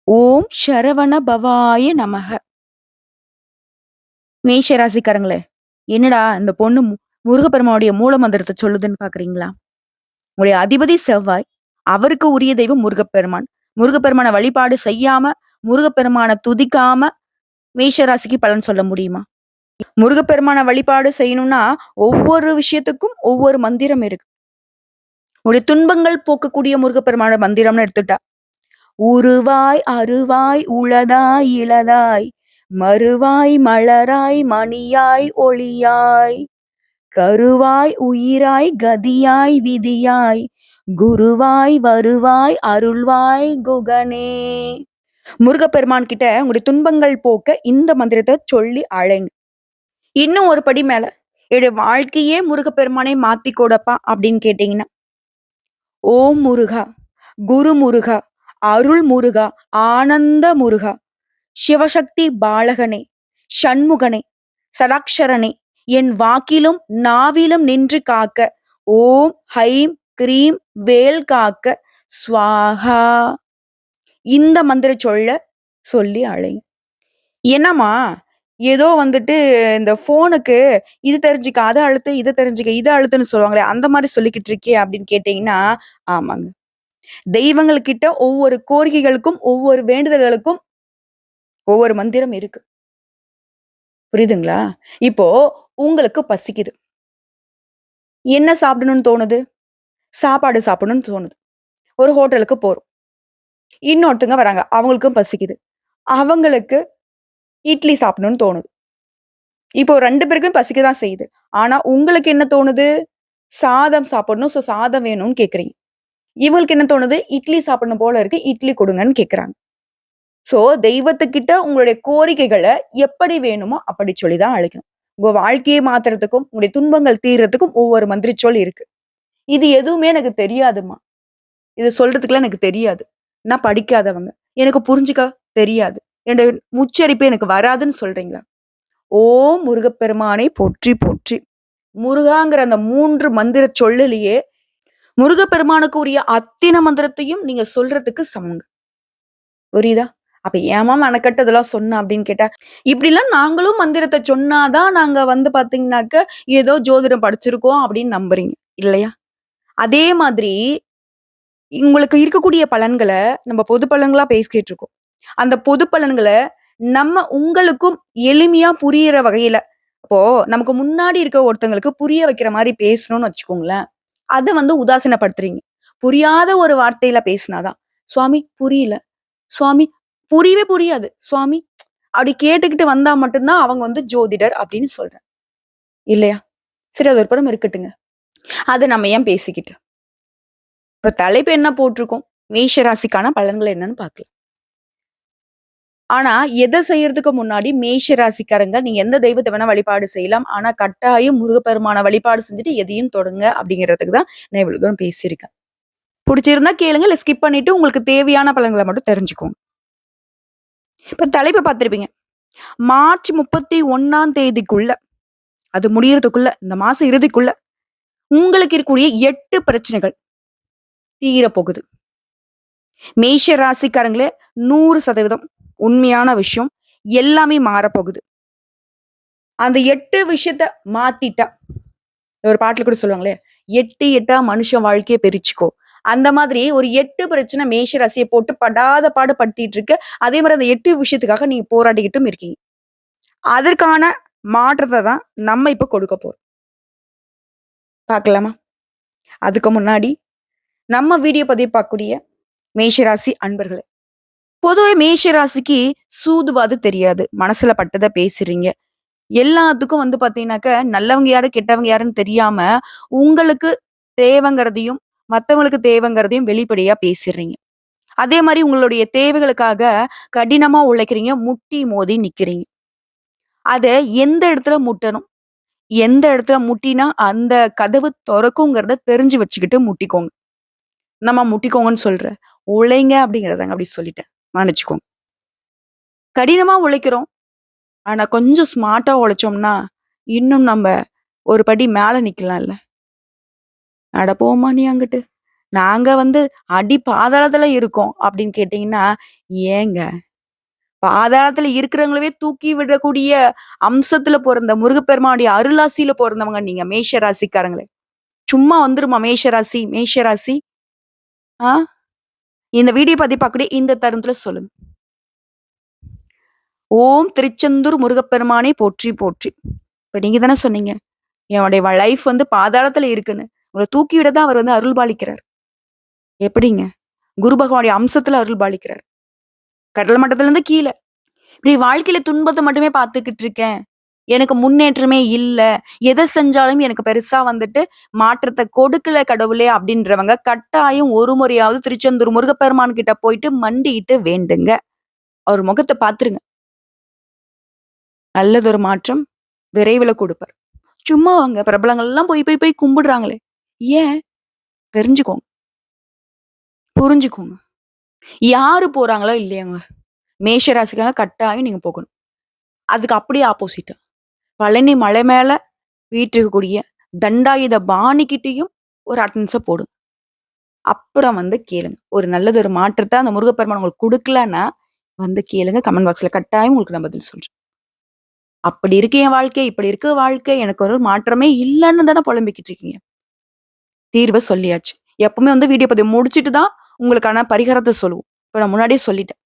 ஓம் சரவண பவாய நமக. மேஷ ராசிக்காரங்களே, என்னடா இந்த பொண்ணு முருகப்பெருமானுடைய மூல மந்திரத்தை சொல்லுதுன்னு பாக்குறீங்களா? உங்களுடைய அதிபதி செவ்வாய், அவருக்கு உரிய தெய்வம் முருகப்பெருமான். முருகப்பெருமான வழிபாடு செய்யாம, முருகப்பெருமான துதிக்காம மேஷ ராசிக்கு பலன் சொல்ல முடியுமா? முருகப்பெருமான வழிபாடு செய்யணும்னா ஒவ்வொரு விஷயத்துக்கும் ஒவ்வொரு மந்திரம் இருக்கு. உங்களுடைய துன்பங்கள் போக்கக்கூடிய முருகப்பெருமான மந்திரம்னு எடுத்துட்டா, உருவாய் அருவாய் உளதாய் இளதாய் மறுவாய் மலராய் மணியாய் ஒளியாய் கருவாய் உயிராய் கதியாய் விதியாய் குருவாய் வருவாய் அருள்வாய் குகனே. முருகப்பெருமான் கிட்ட உங்களுடைய துன்பங்கள் போக்க இந்த மந்திரத்தை சொல்லி அழைங்க. இன்னும் ஒரு படி மேல, என்னுடைய வாழ்க்கையே முருகப்பெருமானை மாத்தி கொடுப்பா அப்படின்னு கேட்டீங்கன்னா, ஓம் முருகா, குரு முருகா, அருள் முருகா, ஆனந்த முருகா, சிவசக்தி பாலகனே, சண்முகனே, சடாக்ஷரனே, என் வாக்கிலும் நாவிலும் நின்று காக்க, ஓம் ஹைம் கிரீம் வேல் காக்க ஸ்வாகா. இந்த மந்திர சொல்லி அழைங்க. என்னம்மா ஏதோ வந்துட்டு இந்த போனுக்கு இது தெரிஞ்சுக்க அதை அழுத்து, இதை தெரிஞ்சுக்க இதை அழுத்துன்னு சொல்லுவாங்களே, அந்த மாதிரி சொல்லிக்கிட்டு இருக்கே அப்படின்னு கேட்டீங்கன்னா, ஆமாங்க. தெய்வங்கள் கிட்ட ஒவ்வொரு கோரிக்கைகளுக்கும் ஒவ்வொரு வேண்டுதல்களுக்கும் ஒவ்வொரு மந்திரம் இருக்கு. புரியுதுங்களா? இப்போ உங்களுக்கு பசிக்குது. என்ன சாப்பிடணும்னு தோணுது? சாப்பாடு சாப்பிடணும்னு தோணுது. ஒரு ஹோட்டலுக்கு போறோம். இன்னொருத்தங்க வராங்க. அவங்களுக்கும் பசிக்குது. அவங்களுக்கு இட்லி சாப்பிடணும்னு தோணுது. இப்போ 2 பேருக்கும் பசிக்க தான் செய்யுது. ஆனா உங்களுக்கு என்ன தோணுது? சாதம் சாப்பிடணும். சாதம் வேணும்னு கேட்கிறீங்க. இவங்களுக்கு என்ன தோணுது? இட்லி சாப்பிடணும் போல இருக்கு. இட்லி கொடுங்கன்னு கேட்கிறாங்க. தெய்வத்துக்கிட்ட உங்களுடைய கோரிக்கைகளை எப்படி வேணுமோ அப்படி சொல்லிதான் அழைக்கணும். உங்க வாழ்க்கையை மாத்துறதுக்கும் உங்களுடைய துன்பங்கள் தீர்றதுக்கும் ஒவ்வொரு மந்திரிச்சொல் இருக்கு. இது எதுவுமே எனக்கு தெரியாதுமா, இது சொல்றதுக்குலாம் எனக்கு தெரியாது, நான் படிக்காதவங்க, எனக்கு புரிஞ்சுக்க தெரியாது, என்னுடைய உச்சரிப்பு எனக்கு வராதுன்னு சொல்றீங்களா? ஓம் முருகப்பெருமானை போற்றி போற்றி. முருகாங்கிற அந்த 3 மந்திர சொல்லிலேயே முருகப்பெருமானுக்கு உரிய அத்தனை மந்திரத்தையும் நீங்க சொல்றதுக்கு சமங்க. புரியுதா? அப்ப ஏமா மெனக்கட்டு இதெல்லாம் சொன்ன அப்படின்னு கேட்டா, இப்படிலாம் நாங்களும் மந்திரத்தை சொன்னாதான் நாங்க வந்து பாத்தீங்கன்னாக்க ஏதோ ஜோதிடம் படிச்சிருக்கோம் அப்படின்னு நம்புறீங்க இல்லையா? அதே மாதிரி உங்களுக்கு இருக்கக்கூடிய பலன்களை நம்ம பொது பலன்களா பேசிக்கிட்டு இருக்கோம். அந்த பொது பலன்களை நம்ம உங்களுக்கும் எளிமையா புரியிற வகையில, இப்போ நமக்கு முன்னாடி இருக்க ஒருத்தங்களுக்கு புரிய வைக்கிற மாதிரி பேசணும்னு வச்சுக்கோங்களேன், அதை வந்து உதாசீனப்படுத்துறீங்க. புரியாத ஒரு வார்த்தையில பேசினாதான், சுவாமி புரியல, சுவாமி புரியவே புரியாது, சுவாமி அப்படி கேட்டுக்கிட்டு வந்தா மட்டும்தான் அவங்க வந்து ஜோதிடர் அப்படின்னு சொல்றேன் இல்லையா? சரி, அது ஒரு புறம் இருக்கட்டுங்க. அது நம்ம ஏன் பேசிக்கிட்டு, இப்ப தலைப்பு என்ன போட்டிருக்கோம்? மேஷ ராசிக்கான பலன்கள் என்னன்னு பார்க்கலாம். ஆனா எதை செய்யறதுக்கு முன்னாடி மேஷ ராசிக்காரங்க நீங்க எந்த தெய்வத்தை வேணா வழிபாடு செய்யலாம். ஆனா கட்டாயம் முருகப்பெருமான வழிபாடு செஞ்சுட்டு எதையும் தொடங்க அப்படிங்கிறதுக்கு தான் நான் இவ்வளவு தூரம் பேசியிருக்கேன். பிடிச்சிருந்தா கேளுங்க, இல்ல ஸ்கிப் பண்ணிட்டு உங்களுக்கு தேவையான பலன்களை மட்டும் தெரிஞ்சுக்கோங்க. இப்ப தலைப்பை பார்த்திருப்பீங்க. மார்ச் 31ஆம் தேதிக்குள்ள, அது முடியறதுக்குள்ள, இந்த மாசம் இறுதிக்குள்ள உங்களுக்கு இருக்கக்கூடிய 8 பிரச்சனைகள் தீர போகுது. மேஷ ராசிக்காரங்களே, 100% உண்மையான விஷயம், எல்லாமே மாறப்போகுது. அந்த 8 விஷயத்த மாத்திட்டா, ஒரு பாட்டுல கூட சொல்லுவாங்களே, 8 8 மனுஷன் வாழ்க்கையை பிரிச்சுக்கோ. அந்த மாதிரி ஒரு 8 பிரச்சனை மேஷ ராசியை போட்டு படாத பாடு படுத்திட்டு இருக்கு. அதே மாதிரி அந்த 8 விஷயத்துக்காக நீங்க போராடிக்கிட்டும் இருக்கீங்க. அதற்கான மாற்றத்தை தான் நம்ம இப்ப கொடுக்க போறோம். பார்க்கலாமா? அதுக்கு முன்னாடி நம்ம வீடியோ பதிவு பார்க்கக்கூடிய மேஷராசி அன்பர்களே, பொதுவே மேஷராசிக்கு சூதுவாது தெரியாது. மனசுல பட்டதை பேசுறீங்க. எல்லாத்துக்கும் வந்து பாத்தீங்கன்னாக்க நல்லவங்க யாரு கெட்டவங்க யாருன்னு தெரியாம உங்களுக்கு தேவைங்கிறதையும் மத்தவங்களுக்கு தேவைங்கிறதையும் வெளிப்படையா பேசிடுறீங்க. அதே மாதிரி உங்களுடைய தேவைகளுக்காக கடினமா உழைக்கிறீங்க, முட்டி மோதி நிக்கிறீங்க. அத எந்த இடத்துல முட்டணும், எந்த இடத்துல முட்டினா அந்த கதவு தொறக்குங்கிறத தெரிஞ்சு வச்சுக்கிட்டு முட்டிக்கோங்க. நம்ம முட்டிக்கோங்கன்னு சொல்றேன், உழைங்க அப்படிங்கிறதாங்க, அப்படி சொல்லிட்டேன், மன்னிச்சுக்கோங்க. கடினமா உழைக்கிறோம், ஆனா கொஞ்சம் ஸ்மார்ட்டா உழைச்சோம்னா இன்னும் நம்ம ஒரு படி மேல நிக்கலாம்ல. அட போம்மா நீ அங்கிட்டு, நாங்க வந்து அடி பாதாளத்துல இருக்கோம் அப்படின்னு கேட்டீங்கன்னா, ஏங்க? பாதாளத்துல இருக்கிறவங்களவே தூக்கி விடக்கூடிய அம்சத்துல பொறந்த முருகப்பெருமானுடைய அருளாசியில பொறந்தவங்க நீங்க மேஷ ராசிக்காரங்களே. சும்மா வந்துருமா மேஷ ராசி, மேஷ ராசி? ஆ? இந்த வீடியோ பதிவு பார்க்கக்கூடிய இந்த தருணத்துல சொல்லுங்க. ஓம் திருச்செந்தூர் முருகப்பெருமானே போற்றி போற்றி. இப்ப நீங்க தானே சொன்னீங்க. என்னுடைய லைஃப் வந்து பாதாளத்துல இருக்குன்னு. உங்கள தூக்கி விட தான் அவர் வந்து அருள் பாலிக்கிறார். எப்படிங்க? குரு பகவானுடைய அம்சத்துல அருள் பாலிக்கிறார். கடல் மட்டத்துல இருந்து கீழ. இப்படி வாழ்க்கையில துன்பத்த மட்டுமே பார்த்துக்கிட்டு இருக்கேன். எனக்கு முன்னேற்றமே இல்ல. எத செஞ்சாலும் எனக்கு பெருசா வந்துட்டு மாற்றத்த கொடுக்கல கடவுளே அப்படின்றவங்க, கட்டாயம் ஒரு முறையாவது திருச்செந்தூர் முருகப்பெருமான் கிட்ட போயிட்டு மண்டியிட்டு வேண்டுங்க. அவர் முகத்த பாத்துருங்க. நல்லதொரு மாற்றம் விரைவில குடுப்பார். சும்மா வாங்க பிரபலங்கள்லாம் போய் போய் போய் கும்பிடுறாங்களே. ஏன்? தெரிஞ்சுக்கோங்க. புரிஞ்சுக்கோங்க. யாரு போறாங்களோ இல்லையாங்க, மேஷ ராசிக்காரங்க கட்டாயம் நீங்க போகணும். அதுக்கு அப்படியே ஆப்போசிட். பழனி மலை மேல வீற்றிருக்கக்கூடிய தண்டாயுத பாணிகிட்டயும் ஒரு அட்டெண்டன்ஸ போடுங்க. அப்புறம் வந்து கேளுங்க. ஒரு நல்லதொரு மாற்றத்த அந்த முருகப்பெருமான் உங்களுக்கு குடுக்கலன்னா, வந்து கேளுங்க. கமெண்ட் பாக்ஸ்ல கட்டாயம் உங்களுக்கு நான் பதில் சொல்றேன். அப்படி இருக்கு என் வாழ்க்கை, இப்படி இருக்கு வாழ்க்கை, எனக்கு ஒரு மாற்றமே இல்லன்னு தானே புலம்பிக்கிட்டு இருக்கீங்க. தீர்வ சொல்லியாச்சு. எப்பவுமே வந்து வீடியோ பதிவு முடிச்சுட்டு தான் உங்களுக்கான பரிகாரத்த சொல்லுவோம். இப்ப நான் முன்னாடியே சொல்லிட்டேன்.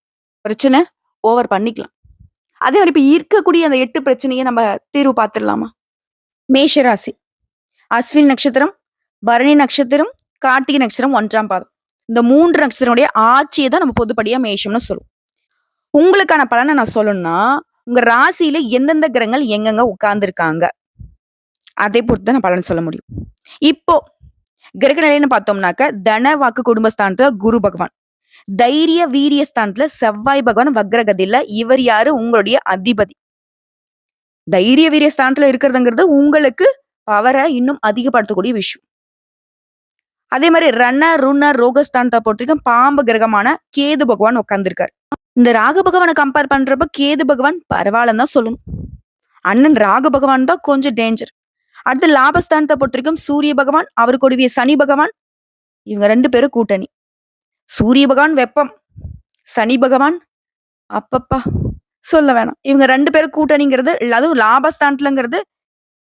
பிரச்சனை ஓவர் பண்ணிக்கலாம். அதே மாரி இப்ப இருக்கக்கூடிய அந்த 8 பிரச்சனைய நம்ம தீர்வு பார்த்துடலாமா? மேஷ ராசி. அஸ்வினி நட்சத்திரம், பரணி நட்சத்திரம், கார்த்திகை நட்சத்திரம் 1ஆம் பாதம். இந்த 3 நட்சத்திரனுடைய ஆட்சிய தான் நம்ம பொதுப்படியா மேஷம்னு சொல்லுவோம். உங்களுக்கான பலன நான் சொல்லணும்னா, உங்க ராசியில எந்தெந்த கிரகங்கள் எங்கெங்க உட்கார்ந்திருக்காங்க. அதை பொறுத்து தான் நான் பலன் சொல்ல முடியும். இப்போ கிரக நிலைன்னு பார்த்தோம்னாக்க, தன, வாக்கு, குடும்பஸ்தானத்துல குரு பகவான். தைரிய, வீரிய ஸ்தானத்துல செவ்வாய் பகவான் வக்ரகதியில. இவர் யாரு? உங்களுடைய அதிபதி. தைரிய, வீரிய ஸ்தானத்துல இருக்கிறதுங்கிறது உங்களுக்கு பவர இன்னும் அதிகப்படுத்தக்கூடிய விஷயம். அதே மாரி ரண, ருண, ரோகஸ்தானத்த பொறுத்தவரைக்கும் பாம்பு கிரகமான கேது பகவான் உட்கார்ந்திருக்காரு. இந்த ராகு பகவான கம்பேர் பண்றப்ப கேது பகவான் பரவாயில்லன்னு தான் சொல்லணும். அண்ணன் ராகு பகவான் தான் கொஞ்சம் டேஞ்சர். அடுத்து லாபஸ்தானத்த பொறுத்தவரைக்கும் சூரிய பகவான், அவருக்கு உதவிய சனி பகவான், இவங்க 2 பேரும் கூட்டணி. சூரிய பகவான் வெப்பம். சனி பகவான் அப்பப்பா! சொல்ல வேணாம். இவங்க 2 பேரும் கூட்டணிங்கிறது, அதுவும் லாபஸ்தானத்துலங்கிறது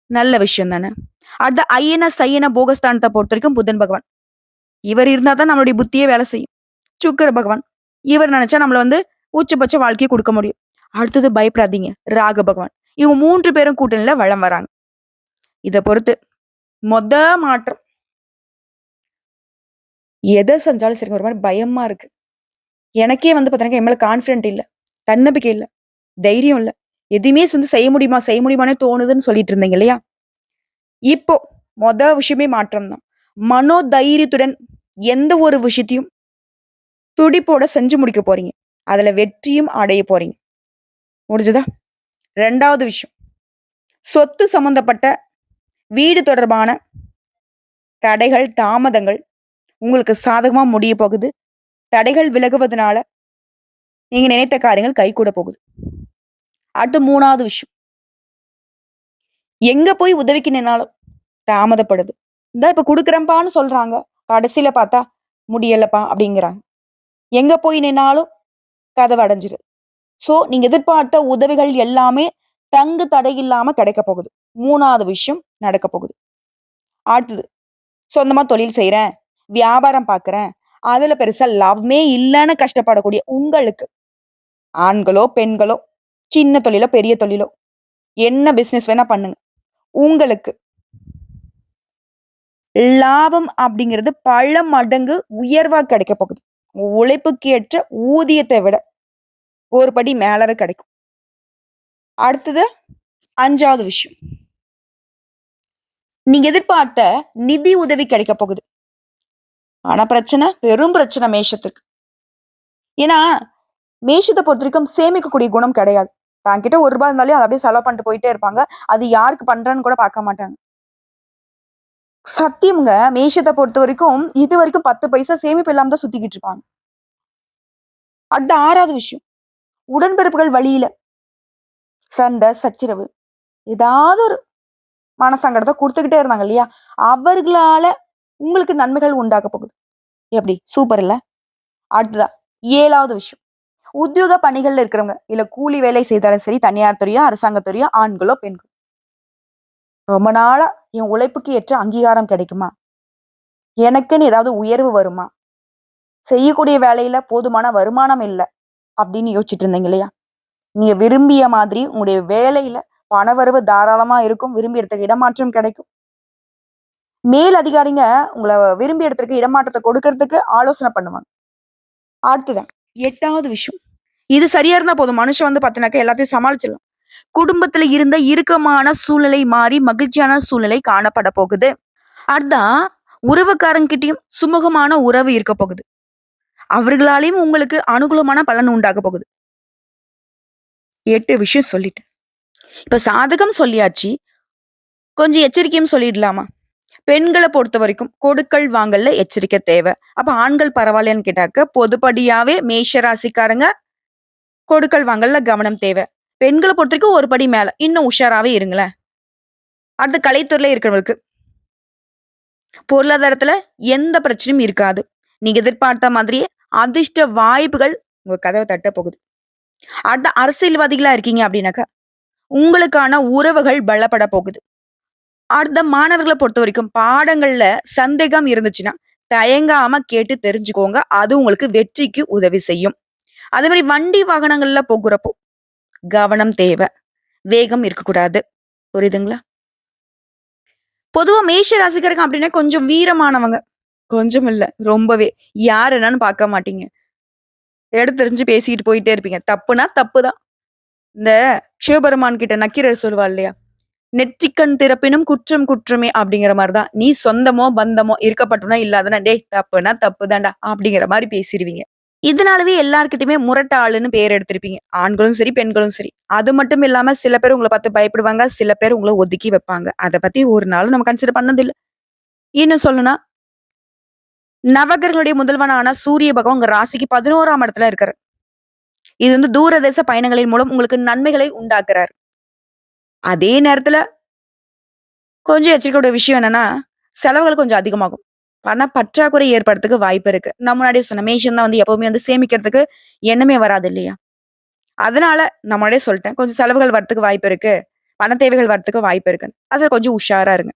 நல்ல விஷயம் தானே. அடுத்து அயன, சயன, போகஸ்தானத்த பொறுத்தவரைக்கும் புதன் பகவான். இவர் இருந்தா தான் நம்மளுடைய புத்தியே வேலை செய்யும். சுக்கிர பகவான். இவர் நினைச்சா நம்மள வந்து உச்சபட்ச வாழ்க்கைய குடுக்க முடியும். அடுத்தது பயப்படாதீங்க. ராகு பகவான். இவங்க 3 பேரும் கூட்டணியில வலம் வராங்க. இத பொறுத்து மொத மாற்றம். எத செஞ்சாலும் சரிங்க. ஒரு மாரி பயமா இருக்கு. எனக்கே வந்து பார்த்தீங்கன்னா, என் மேல கான்ஃபிடென்ட் இல்ல. தன்னம்பிக்கை இல்ல. தைரியம் இல்ல. எதுவுமே வந்து செய்ய முடியுமா? செய்ய முடியுமான்னே தோணுதுன்னு சொல்லிட்டு இருந்தீங்க இல்லையா? இப்போ மொத விஷயமே மாற்றம் தான். மனோ தைரியத்துடன் எந்த ஒரு விஷயத்தையும் துடிப்போட செஞ்சு முடிக்க போறீங்க. அதுல வெற்றியும் அடைய போறீங்க. முடிஞ்சதா? 2வது விஷயம். சொத்து சம்பந்தப்பட்ட வீடு தொடர்பான தடைகள், தாமதங்கள் உங்களுக்கு சாதகமா முடிய போகுது. தடைகள் விலகுவதனால நீங்க நினைத்த காரியங்கள் கைகூட போகுது. அடுத்து 3வது விஷயம். எங்க போய் உதவிக்கு நின்னாலும் தாமதப்படுது. இந்தா இப்ப குடுக்குறேன்ப்பான்னு சொல்றாங்க. கடைசியில பார்த்தா முடியலப்பா அப்படிங்கிறாங்க. எங்க போய் நின்னாலும் கதவு அடைஞ்சிருது. சோ, நீங்க எதிர்பார்த்த உதவிகள் எல்லாமே தங்கு தடை இல்லாம கிடைக்க போகுது. 3வது விஷயம் நடக்க போகுது. அடுத்தது சொந்தமா தொழில் செய்றேன், வியாபாரம் பார்க்கிறேன். அதுல பெருசா லாபமே இல்லன்னு கஷ்டப்படக்கூடிய உங்களுக்கு, ஆண்களோ, பெண்களோ, சின்ன தொழிலோ, பெரிய தொழிலோ, என்ன பிசினஸ் வேணா பண்ணுங்க. உங்களுக்கு லாபம் அப்படிங்கிறது பல மடங்கு உயர்வா கிடைக்க போகுது. உழைப்புக்கு ஏற்ற ஊதியத்தை விட ஒரு படி மேலவே கிடைக்கும். அடுத்தது 5வது விஷயம். நீங்க எதிர்பார்த்த நிதி உதவி கிடைக்க போகுது. ஆனா பிரச்சனை, பெரும் பிரச்சனை மேஷத்துக்கு. ஏன்னா, மேஷத்த பொறுத்தவரைக்கும் சேமிக்கக்கூடிய குணம் கிடையாது. தான்கிட்ட ரூ. 1 இருந்தாலே அத அப்படியே செலவு பண்ணிட்டு போயிட்டே இருப்பாங்க. அது யாருக்கு பண்றான்னு கூட பார்க்க மாட்டாங்க. சத்தியம்ங்க. மேஷத்த பொறுத்தவரைக்கும் இதுவரைக்கும் 10 பைசா சேமிப்பு இல்லாம தான் சுத்திக்கிட்டு இருப்பாங்க. அடுத்து 6வது விஷயம். உடன்பிறப்புகள் வழியில சண்டை, சச்சரவு ஏதாவது ஒரு மனசங்கடத்த குடுத்துக்கிட்டே இருந்தாங்க இல்லையா? அவர்களால உங்களுக்கு நன்மைகள் உண்டாக போகுது. எப்படி? சூப்பர் இல்ல? அடுத்ததா 7வது விஷயம். உத்தியோக பணிகள்ல இருக்கிறவங்க, இல்ல கூலி வேலை செய்தாலும் சரி, தனியார் துறையோ, அரசாங்க துறையோ, ஆண்களோ, பெண்களோ. ரொம்ப நாளா என் உழைப்புக்கு ஏற்ற அங்கீகாரம் கிடைக்குமா? எனக்குன்னு ஏதாவது உயர்வு வருமா? செய்யக்கூடிய வேலையில போதுமான வருமானம் இல்ல. அப்படின்னு யோசிச்சுட்டு இருந்தீங்க இல்லையா? நீங்க விரும்பிய மாதிரி உங்களுடைய வேலையில பணவரவு தாராளமா இருக்கும். விரும்பிய இடத்துக்கு இடமாற்றம் கிடைக்கும். மேல் அதிகாரிங்க உங்கள விரும்பிய இடத்திற்கு இடமாற்றத்த கொடுக்கறதுக்கு ஆலோசனை பண்ணுவாங்க. அடுத்ததான் 8வது விஷயம். இது சரியா இருந்தா போதும். மனுஷன் வந்து பாத்தீங்கன்னாக்க எல்லாத்தையும் சமாளிச்சிடலாம். குடும்பத்துல இருந்த இறுக்கமான சூழ்நிலை மாறி மகிழ்ச்சியான சூழ்நிலை காணப்பட போகுது. அடுத்ததான் உறவுக்காரங்கிட்டயும் சுமூகமான உறவு இருக்க போகுது. அவர்களாலயும் உங்களுக்கு அனுகூலமான பலன் உண்டாக போகுது. 8 விஷயம் சொல்லிட்டேன். இப்ப சாதகம் சொல்லியாச்சு. கொஞ்சம் எச்சரிக்கையும் சொல்லிடலாமா? பெண்கள பொறுத்தவரைக்கும் கொடுக்கல் வாங்கல்ல எச்சரிக்கை தேவை. அப்ப ஆண்கள் பரவாயில்லையான்னு கேட்டாக்க, பொதுப்படியாவே மேஷ ராசிக்காரங்க கொடுக்கல் வாங்கல்ல கவனம் தேவை. பெண்கள பொறுத்தவரைக்கும் ஒரு படி மேல. இன்னும் உஷாராவே இருங்களேன். அடுத்து கலைத்துறையில இருக்கிறவங்களுக்கு, பொருளாதாரத்துல எந்த பிரச்சனையும் இருக்காது. நீங்க எதிர்பார்த்த மாதிரியே அதிர்ஷ்ட வாய்ப்புகள் உங்க கதவ தட்ட போகுது. அடுத்து அரசியல்வாதிகளா இருக்கீங்க அப்படின்னாக்கா, உங்களுக்கான உறவுகள் பலப்பட போகுது. அடுத்த மாணவர்கள பொறுத்தவரைக்கும் பாடங்கள்ல சந்தேகம் இருந்துச்சுன்னா, தயங்காம கேட்டு தெரிஞ்சுக்கோங்க. அது உங்களுக்கு வெற்றிக்கு உதவி செய்யும். அதே மாரி வண்டி வாகனங்கள்ல போகுறப்போ, கவனம் தேவை. வேகம் இருக்கக்கூடாது. புரியுதுங்களா? பொதுவா மேஷ ராசிக்காரங்க அப்படின்னா கொஞ்சம் வீரமானவங்க. கொஞ்சம் இல்ல, ரொம்பவே. யார் என்னன்னு பார்க்க மாட்டீங்க. எடுத்தெறிஞ்சு பேசிட்டு போயிட்டே இருப்பீங்க. தப்புனா தப்பு தான். இந்த சிவபெருமான் கிட்ட நக்கீரர் சொல்லுவா இல்லையா? "நெற்றிக்கண் திறப்பினும் குற்றம் குற்றமே" அப்படிங்கிற மாரி தான். நீ சொந்தமோ, பந்தமோ இருக்கப்பட்டவனா இல்லாதனா, "டேய் தப்புனா தப்பு தான்டா" அப்படிங்கிற மாரி பேசிருவீங்க. இதனாலவே எல்லார்கிட்டயுமே முரட்டு ஆளுன்னு பேர் எடுத்திருப்பீங்க. ஆண்களும் சரி, பெண்களும் சரி. அது மட்டும் இல்லாம சில பேர் உங்கள பார்த்து பயப்படுவாங்க. சில பேர் உங்கள ஒதுக்கி வைப்பாங்க. அத பத்தி ஒரு நாளும் நம்ம கன்சிடர் பண்ணதில்ல. இன்னும் சொல்லணும்னா, நவகிரகங்களுடைய முதல்வனான சூரிய பகவான் உங்க ராசிக்கு 11ஆம் இடத்துல இருக்காரு. இது வந்து தூரதேச பயணங்களின் மூலம் உங்களுக்கு நன்மைகளை உண்டாக்குறார். அதே நேரத்துல கொஞ்சம் எச்சரிக்கையோட விஷயம் என்னன்னா, செலவுகள் கொஞ்சம் அதிகமாகும். பண பற்றாக்குறை ஏற்படுறதுக்கு வாய்ப்பு இருக்கு. நான் முன்னாடியே சொன்னேன். மேஷம் தான் வந்து எப்பவுமே வந்து சேமிக்கிறதுக்கு எண்ணமே வராது இல்லையா? அதனால நான் முன்னாடியே சொல்ட்டேன். கொஞ்சம் செலவுகள் வரதுக்கு வாய்ப்பு இருக்கு. பண தேவைகள் வரதுக்கு வாய்ப்பு இருக்குன்னு. அதுல கொஞ்சம் உஷாரா இருங்க.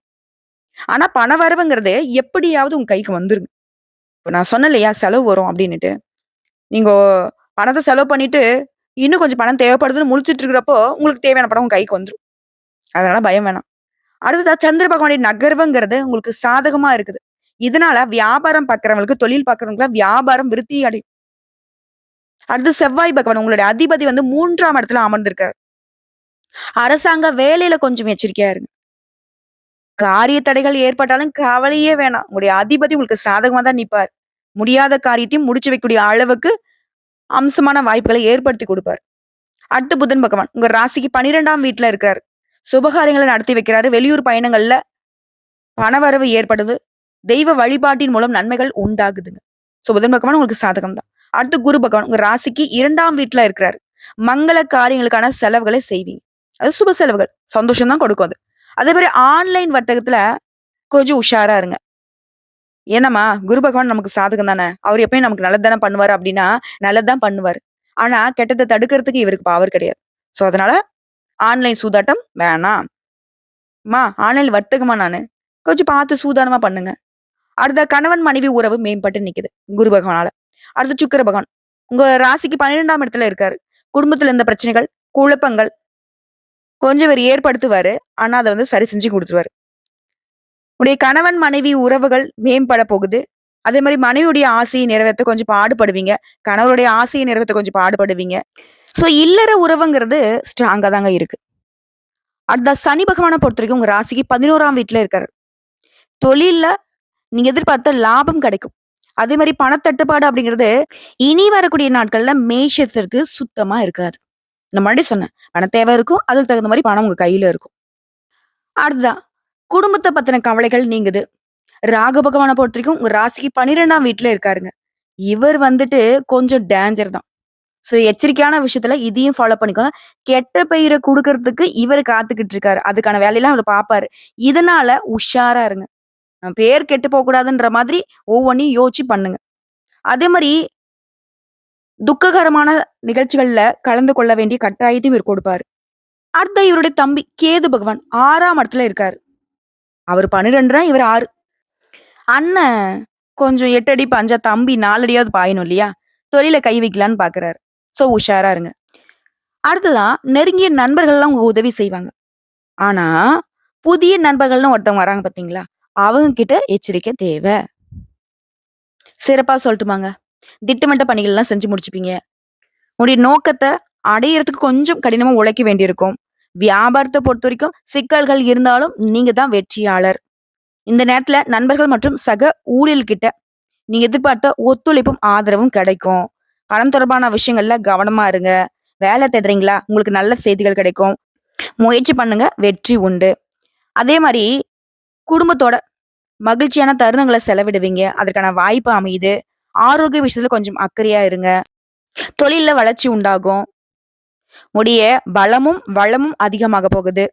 ஆனா பண வரவுங்கிறது எப்படியாவது உங்க கைக்கு வந்துருங்க. இப்ப நான் சொன்னேன் இல்லையா? செலவு வரும் அப்டின்னுட்டு. நீங்க பணத்த செலவு பண்ணிட்டு, இன்னும் கொஞ்சம் பணம் தேவைப்படுதுன்னு முழிச்சுட்டு இருக்கிறப்போ, உங்களுக்கு தேவையான பணம் உங்க கைக்கு வந்துரும். அதனால பயம் வேணாம். அடுத்ததா சந்திர பகவானுடைய நகர்வுங்கிறது உங்களுக்கு சாதகமா இருக்குது. இதனால வியாபாரம் பார்க்கிறவங்களுக்கு, தொழில் பார்க்கிறவங்களுக்கு வியாபாரம் விருத்தி அடையும். அடுத்து செவ்வாய் பகவான் உங்களுடைய அதிபதி வந்து 3ஆம் இடத்துல அமர்ந்திருக்காரு. அரசாங்க வேலையில கொஞ்சம் எச்சரிக்கையா இருங்க. காரிய தடைகள் ஏற்பட்டாலும் கவலையே வேணாம். உங்களுடைய அதிபதி உங்களுக்கு சாதகமா தான் நிப்பார். முடியாத காரியத்தையும் முடிச்சு வைக்கக்கூடிய அளவுக்கு அம்சமான வாய்ப்புகளை ஏற்படுத்தி குடுப்பார். அடுத்து புதன் பகவான் உங்க ராசிக்கு 12ஆம் வீட்ல இருக்கிறாரு. சுபகாரியங்கள நடத்தி வைக்கிறாரு. வெளியூர் பயணங்கள்ல பணவரவு ஏற்படுது. தெய்வ வழிபாட்டின் மூலம் நன்மைகள் உண்டாகுதுங்க. புதன் பகவான் உங்களுக்கு சாதகம் தான். அடுத்து குரு பகவான் உங்க ராசிக்கு 2ஆம் வீட்ல இருக்கிறாரு. மங்கள காரியங்களுக்கான செலவுகளை செய்வீங்க. அது சுப செலவுகள். சந்தோஷம் தான் கொடுக்கும் அது. அதே மாரி ஆன்லைன் வர்த்தகத்துல கொஞ்சம் உஷாரா இருங்க. ஏன்னாம்மா, குரு பகவான் நமக்கு சாதகம் தானே. அவரு எப்பயும் நமக்கு நல்லது தானே பண்ணுவாரு அப்டின்னா, நல்லது தான் பண்ணுவாரு. ஆனா, கெட்டத தடுக்கிறதுக்கு இவருக்கு பவர் கிடையாது. அதனால ஆன்லைன் சூதாட்டம் வேணாம். ஆன்லைன் வர்த்தகமா நானு. கொஞ்சம் பார்த்து சூதானமா பண்ணுங்க. அடுத்த கணவன் மனைவி உறவு மேம்பட்டு நிக்குது. குரு பகவானால. அடுத்து சுக்கிர பகவான். உங்க ராசிக்கு 12ஆம் இடத்துல இருக்காரு. குடும்பத்துல இருந்த பிரச்சனைகள், குழப்பங்கள் கொஞ்சம் இவரு ஏற்படுத்துவாரு. ஆனா, அத வந்து சரி செஞ்சு குடுத்துருவாரு. உடைய கணவன் மனைவி உறவுகள் மேம்பட போகுது. அதே மாரி மனைவியுடைய ஆசையை நிறைவேத்த கொஞ்சம் பாடுபடுவீங்க. கணவருடைய ஆசையை நிறைவேத்த கொஞ்சம் பாடுபடுவீங்க. இல்லற உறவுங்கிறது ஸ்ட்ராங்கா தாங்க இருக்கு. அடுத்த சனி பகவான பொறுத்தவரைக்கும் உங்க ராசிக்கு 11ஆம் வீட்ல இருக்காரு. தொழில்ல நீங்க எதிர்பார்த்த லாபம் கிடைக்கும். அதே மாரி பணத்தட்டுப்பாடு அப்படிங்கிறது இனி வரக்கூடிய நாட்கள்ல மேஷத்திற்கு சுத்தமா இருக்காது. நான் முன்னாடி சொன்னேன். பண தேவை இருக்கும். அதுக்கு தகுந்த மாரி பணம் உங்க கையில இருக்கும். அடுத்ததா குடும்பத்த பத்தின கவலைகள் நீங்குது. ராகு பகவான பொறுத்தவரைக்கும் உங்க ராசிக்கு 12ஆம் வீட்ல இருக்காருங்க. இவர் வந்துட்டு கொஞ்சம் டேஞ்சர் தான். எச்சரிக்கையான விஷயத்துல இதையும் ஃபாலோ பண்ணிக்கோங்க. கெட்ட பெயர குடுக்கறதுக்கு இவரு காத்துக்கிட்டு இருக்காரு. அதுக்கான வேலையெல்லாம் அவரு பாப்பாரு. இதனால உஷாரா இருங்க. பேர் கெட்டு போக்கூடாதுன்ற மாதிரி ஒவ்வொன்னையும் யோசிச்சு பண்ணுங்க. அதே மாரி துக்ககரமான நிகழ்ச்சிகள்ல கலந்து கொள்ள வேண்டிய கட்டாயத்தையும் இவர் கொடுப்பாரு. அடுத்து இவருடைய தம்பி கேது பகவான் 6ஆம் இடத்துல இருக்காரு. அவரு 12 இவர் 6. அண்ணன் கொஞ்சம் 8 அடி பாஞ்சா தம்பி 4 அடியாவது பாயணும் இல்லையா? தொழில கை வைக்கலான்னு பார்க்குறாரு. ஸோ உஷாரா இருங்க. அடுத்ததான் நெருங்கிய நண்பர்கள்லாம் உங்க உதவி செய்வாங்க. ஆனா, புதிய நண்பர்கள்னு ஒருத்தவங்க வராங்க பார்த்தீங்களா? அவங்க கிட்ட எச்சரிக்கை தேவ. சிறப்பா சொல்லட்டுமாங்க? திட்டமிட்ட பணிகள்லாம் செஞ்சு முடிச்சுப்பீங்க. உங்களுடைய நோக்கத்த அடையறதுக்கு கொஞ்சம் கடினமா உழைக்க வேண்டியிருக்கும். வியாபாரத்த பொறுத்தவரைக்கும் சிக்கல்கள் இருந்தாலும் நீங்க தான் வெற்றியாளர். இந்த நேரத்துல நண்பர்கள் மற்றும் சக ஊழியர்கிட்ட நீங்க எதிர்பார்த்த ஒத்துழைப்பும், ஆதரவும் கிடைக்கும். பணம் தொடர்பான விஷயங்கள்ல கவனமா இருங்க. வேலை தேடுறீங்களா? உங்களுக்கு நல்ல செய்திகள் கிடைக்கும். முயற்சி பண்ணுங்க, வெற்றி உண்டு. அதே மாரி குடும்பத்தோட மகிழ்ச்சியான தருணங்கள செலவிடுவீங்க. அதற்கான வாய்ப்பு அமையுது. ஆரோக்கிய விஷயத்துல கொஞ்சம் அக்கறையா இருங்க. தொழில்ல வளர்ச்சி உண்டாகும். உடைய பலமும், வளமும் அதிகமாக போகுது.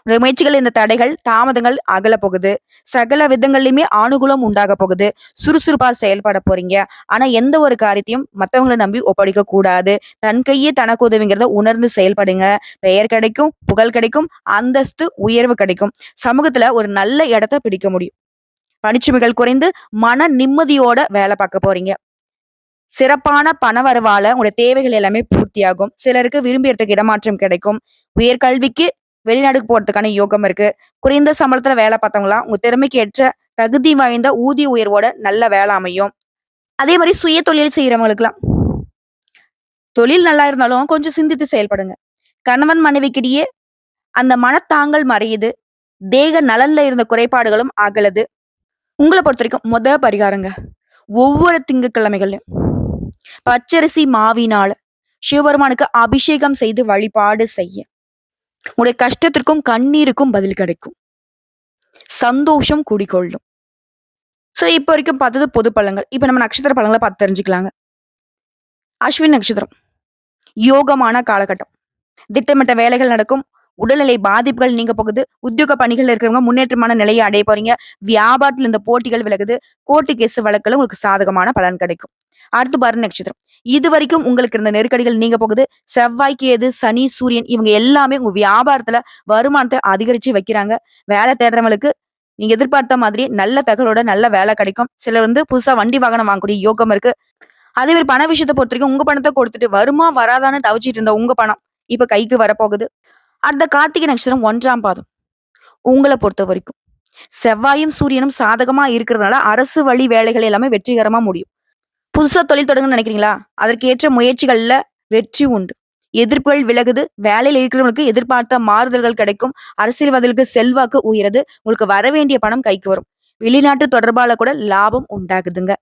உடைய முயற்சிகள் இந்த தடைகள், தாமதங்கள் அகல போகுது. சகல விதங்கள்லயுமே அனுகூலம் உண்டாக போகுது. சுறுசுறுப்பா செயல்பட போறீங்க. ஆனா எந்த ஒரு காரியத்தையும் மத்தவங்கள நம்பி ஒப்படைக்க கூடாது. தன் கையே தனக்கு உதவிங்கிறத உணர்ந்து செயல்படுங்க. பெயர் கிடைக்கும், புகழ் கிடைக்கும், அந்தஸ்து, உயர்வு கிடைக்கும். சமூகத்துல ஒரு நல்ல இடத்த பிடிக்க முடியும். பணிச்சுமைகள் குறைந்து மன நிம்மதியோட வேலை பார்க்க போறீங்க. சிறப்பான பணவரவால உங்களுடைய தேவைகள் எல்லாமே பூர்த்தியாகும். சிலருக்கு விரும்பிய இடத்துக்கு இடமாற்றம் கிடைக்கும். உயர்கல்விக்கு வெளிநாடுக்கு போறதுக்கான யோகம் இருக்கு. குறைந்த சம்பளத்துல வேலை பார்த்தவங்களாம் உங்க திறமைக்கு ஏற்ற தகுதி வாய்ந்த ஊதிய உயர்வோட நல்ல வேலை அமையும். அதே மாதிரி சுய தொழில் செய்யறவங்களுக்குலாம் தொழில் நல்லா இருந்தாலும் கொஞ்சம் சிந்தித்து செயல்படுங்க. கணவன் மனைவிக்கிடையே அந்த மனத்தாங்கல் மறையுது. தேக நலன்ல இருந்த குறைபாடுகளும் அகலுது. உங்கள பொறுத்தவரைக்கும் பரிகாரங்க. ஒவ்வொரு திங்கட்கிழமைகள்லயும் பச்சரிசி மாவினால சிவபெருமானுக்கு அபிஷேகம் செய்து வழிபாடு செய்ய உங்களுடைய கஷ்டத்திற்கும் கண்ணீருக்கும் பதில் கிடைக்கும். சந்தோஷம் குடிகொள்ளும். சோ இப்ப வரைக்கும் பார்த்தது பொது பலன்கள். இப்ப நம்ம நட்சத்திர பலன்களை பார்த்து தெரிஞ்சுக்கலாங்க. அஸ்வினி நட்சத்திரம் யோகமான காலகட்டம். திட்டமிட்ட வேலைகள் நடக்கும். உடல்நிலை பாதிப்புகள் நீங்க போகுது. உத்தியோக பணிகள் இருக்கிறவங்க முன்னேற்றமான நிலையை அடைய போறீங்க. வியாபாரத்துல இந்த போட்டிகள் விலகுது. கோர்ட்டு கேஸ் வழக்குல உங்களுக்கு சாதகமான பலன் கிடைக்கும். அடுத்து பரணி நட்சத்திரம். இது வரைக்கும் உங்களுக்கு இருந்த நெருக்கடிகள் நீங்க போகுது. செவ்வாய், கேது, சனி, சூரியன் இவங்க எல்லாமே உங்க வியாபாரத்துல வருமானத்தை அதிகரிச்சு வைக்கிறாங்க. வேலை தேடுறவங்களுக்கு நீங்க எதிர்பார்த்த மாதிரி நல்ல தகவலோட நல்ல வேலை கிடைக்கும். சிலர் புதுசா வண்டி வாகனம் வாங்கக்கூடிய யோகம் இருக்கு. அதே மாதிரி பண விஷயத்தை பொறுத்த வரைக்கும் உங்க பணத்தை கொடுத்துட்டு வருமா வராதான்னு தவிச்சிட்டு இருந்த உங்க பணம் இப்ப கைக்கு வரப்போகுது. அந்த கார்த்திகை நட்சத்திரம் 1ஆம் பாதம். உங்களை பொறுத்த வரைக்கும் செவ்வாயும் சூரியனும் சாதகமா இருக்கிறதுனால அரசு வழி வேலைகள் எல்லாமே வெற்றிகரமா முடியும். புதுசா தொழில் தொடங்கணும்னு நினைக்கிறீங்களா? அதற்கு ஏற்ற முயற்சிகள்ல வெற்றி உண்டு. எதிர்ப்புகள் விலகுது. வேலையில இருக்கிறவங்களுக்கு எதிர்பார்த்த மாறுதல்கள் கிடைக்கும். அரசியல்வாதிகளுக்கு செல்வாக்கு உயருது. உங்களுக்கு வர வேண்டிய பணம் கைக்கு வரும். வெளிநாட்டு தொடர்பால கூட லாபம் உண்டாகுதுங்க.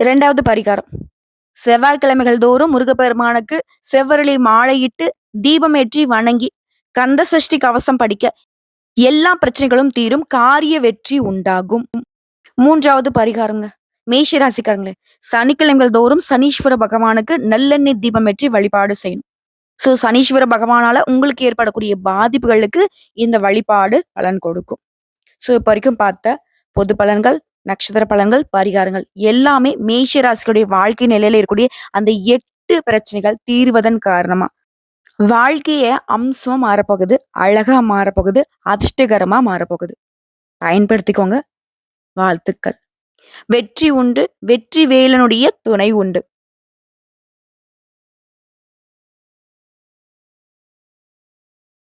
2வது பரிகாரம். செவ்வாய்க்கிழமைகள் தோறும் முருகப்பெருமானுக்கு செவ்வரளி மாலையிட்டு தீபமேற்றி வணங்கி கந்த சஷ்டி கவசம் படிக்க எல்லா பிரச்சனைகளும் தீரும். காரிய வெற்றி உண்டாகும். 3வது பரிகாரங்க. மேஷ ராசிக்காரங்களே, சனிக்கிழமைகள் தோறும் சனீஸ்வர பகவானுக்கு நல்லெண்ணெய் தீபம் ஏற்றி வழிபாடு செய்யணும். சோ சனீஸ்வர பகவானால உங்களுக்கு ஏற்படக்கூடிய பாதிப்புகளுக்கு இந்த வழிபாடு பலன் கொடுக்கும். சோ இப்ப வரைக்கும் பார்த்த பொது பலன்கள், நட்சத்திர பலன்கள், பரிகாரங்கள் எல்லாமே மேஷ ராசிகளுடைய வாழ்க்கை நிலையில இருக்கக்கூடிய அந்த 8 பிரச்சனைகள் தீர்வதன் காரணமா வாழ்க்கைய அம்சமா மாறப்போகுது, அழகா மாறப்போகுது, அதிர்ஷ்டகரமா மாறப்போகுது. பயன்படுத்திக்கோங்க. வாழ்த்துக்கள். வெற்றி உண்டு. வெற்றி வேலனுடைய துணை உண்டு.